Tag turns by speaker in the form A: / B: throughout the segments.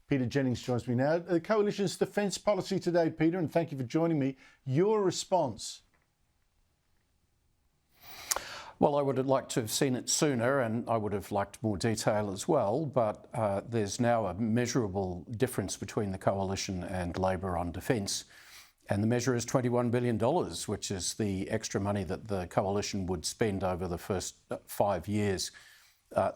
A: Peter Jennings joins me now. The Coalition's defence policy today, Peter, and thank you for joining me. Your response?
B: Well, I would have liked to have seen it sooner, and I would have liked more detail as well, but there's now a measurable difference between the Coalition and Labor on defence, and the measure is $21 billion, which is the extra money that the Coalition would spend over the first 5 years,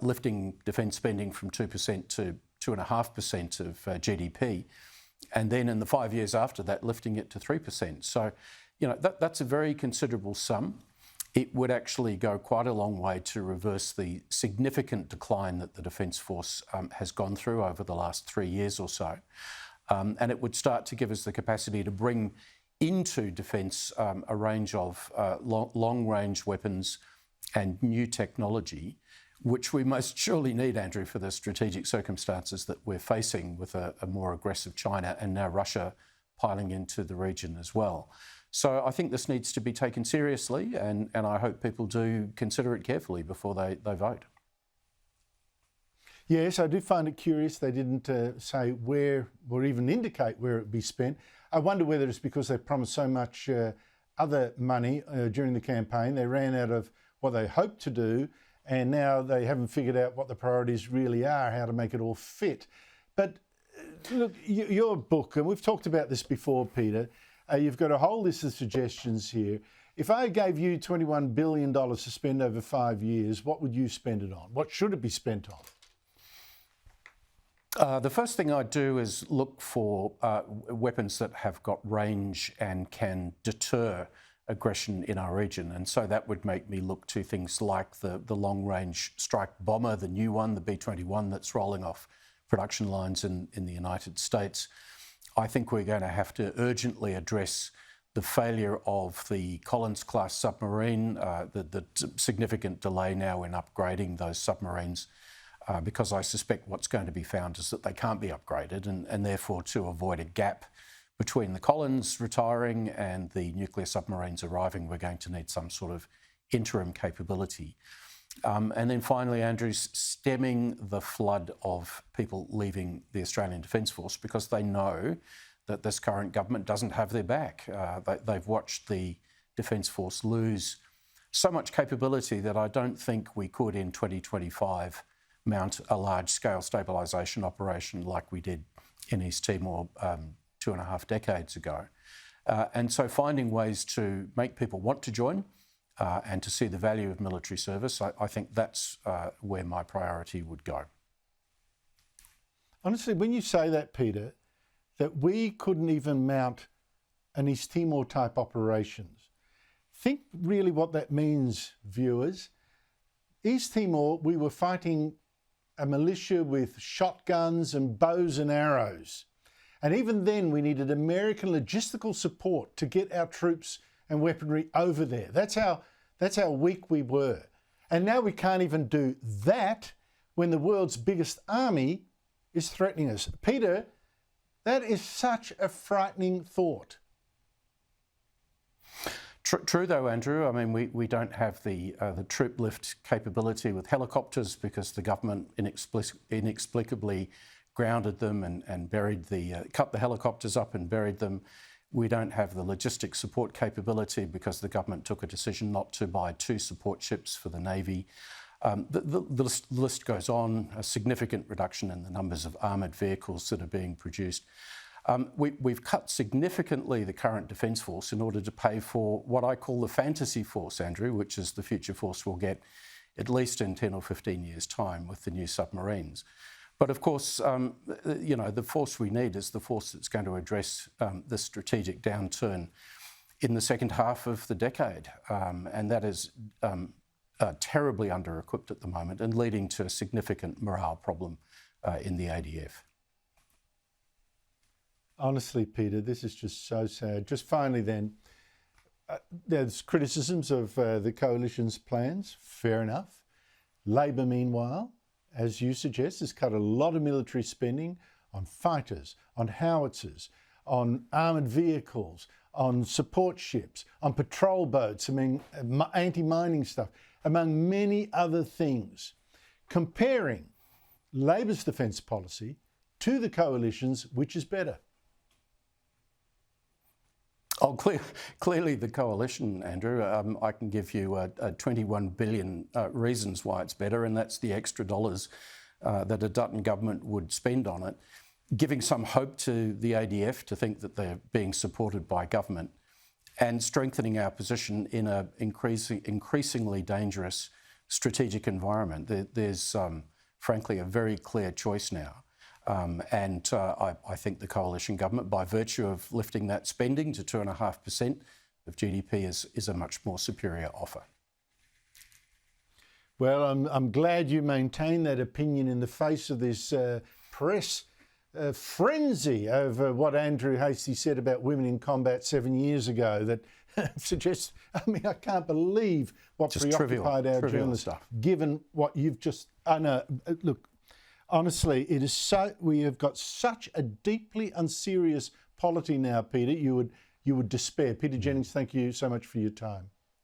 B: lifting defence spending from 2% to 2.5% of GDP, and then in the 5 years after that, lifting it to 3%. So, you know, that's a very considerable sum. It would actually go quite a long way to reverse the significant decline that the Defence Force has gone through over the last 3 years or so. And it would start to give us the capacity to bring into defence a range of long-range weapons and new technology, which we most surely need, Andrew, for the strategic circumstances that we're facing with a more aggressive China and now Russia piling into the region as well. So I think this needs to be taken seriously, and I hope people do consider it carefully before they vote.
A: Yes, I do find it curious they didn't say where or even indicate where it would be spent. I wonder whether it's because they promised so much other money during the campaign. They ran out of what they hoped to do, and now they haven't figured out what the priorities really are, how to make it all fit. But look, your book, and we've talked about this before, Peter, you've got a whole list of suggestions here. If I gave you $21 billion to spend over 5 years, what would you spend it on? What should it be spent on?
B: The first thing I'd do is look for weapons that have got range and can deter aggression in our region. And so that would make me look to things like the long-range strike bomber, the new one, the B-21 that's rolling off production lines in the United States. I think we're going to have to urgently address the failure of the Collins-class submarine, the significant delay now in upgrading those submarines, because I suspect what's going to be found is that they can't be upgraded, and therefore to avoid a gap between the Collins retiring and the nuclear submarines arriving, we're going to need some sort of interim capability. And then finally, Andrew, stemming the flood of people leaving the Australian Defence Force because they know that this current government doesn't have their back. They've watched the Defence Force lose so much capability that I don't think we could in 2025 mount a large-scale stabilisation operation like we did in East Timor 2.5 decades ago. And so finding ways to make people want to join and to see the value of military service, I think that's where my priority would go.
A: Honestly, when you say that, Peter, that we couldn't even mount an East Timor type operations, think really what that means, viewers. East Timor, we were fighting a militia with shotguns and bows and arrows. And even then we needed American logistical support to get our troops and weaponry over there. That's how weak we were. And now we can't even do that when the world's biggest army is threatening us. Peter, that is such a frightening thought.
B: True though, Andrew. I mean, we don't have the troop lift capability with helicopters because the government inexplicably grounded them and buried cut the helicopters up and buried them. We don't have the logistic support capability because the government took a decision not to buy 2 support ships for the Navy. The list goes on, a significant reduction in the numbers of armoured vehicles that are being produced. We've cut significantly the current Defence Force in order to pay for what I call the fantasy force, Andrew, which is the future force we'll get at least in 10 or 15 years' time with the new submarines. But of course, you know, the force we need is the force that's going to address the strategic downturn in the second half of the decade. And that is terribly under-equipped at the moment and leading to a significant morale problem in the ADF.
A: Honestly, Peter, this is just so sad. Just finally then, there's criticisms of the Coalition's plans, fair enough. Labor, meanwhile, as you suggest, has cut a lot of military spending on fighters, on howitzers, on armoured vehicles, on support ships, on patrol boats, I mean, anti-mining stuff, among many other things. Comparing Labor's defence policy to the coalitions, which is better?
B: Oh, clearly the coalition, Andrew. I can give you 21 billion reasons why it's better, and that's the extra dollars that a Dutton government would spend on it, giving some hope to the ADF to think that they're being supported by government, and strengthening our position in an increasingly dangerous strategic environment. There's frankly a very clear choice now. I think the coalition government, by virtue of lifting that spending to 2.5% of GDP, is a much more superior offer.
A: Well, I'm glad you maintain that opinion in the face of this press frenzy over what Andrew Hastie said about women in combat 7 years ago. That suggests, I mean, I can't believe what just preoccupied our journalists, given what you've just. I know. Look. Honestly, it is so. We have got such a deeply unserious polity now, Peter. You would despair. Peter Jennings, thank you so much for your time.